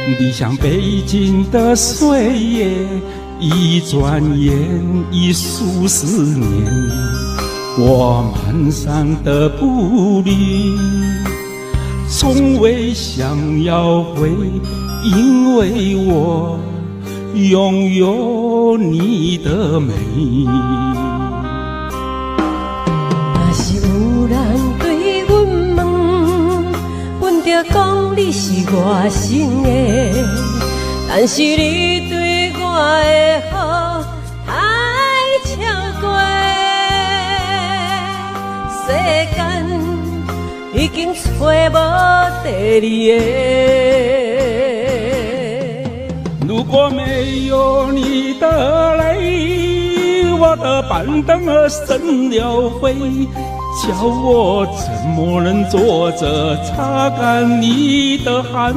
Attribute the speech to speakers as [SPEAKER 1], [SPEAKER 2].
[SPEAKER 1] 你像北京的岁月，一转眼已数十年。我蹒跚的步履，从未想要回，因为我拥有你的美。
[SPEAKER 2] 若是有人对阮问，阮就讲你是外省的，但是你对我的好太超过，世间已经找无第二个。
[SPEAKER 1] 如果没有你的泪，我的板凳儿生了灰，叫我怎么能坐着擦干你的汗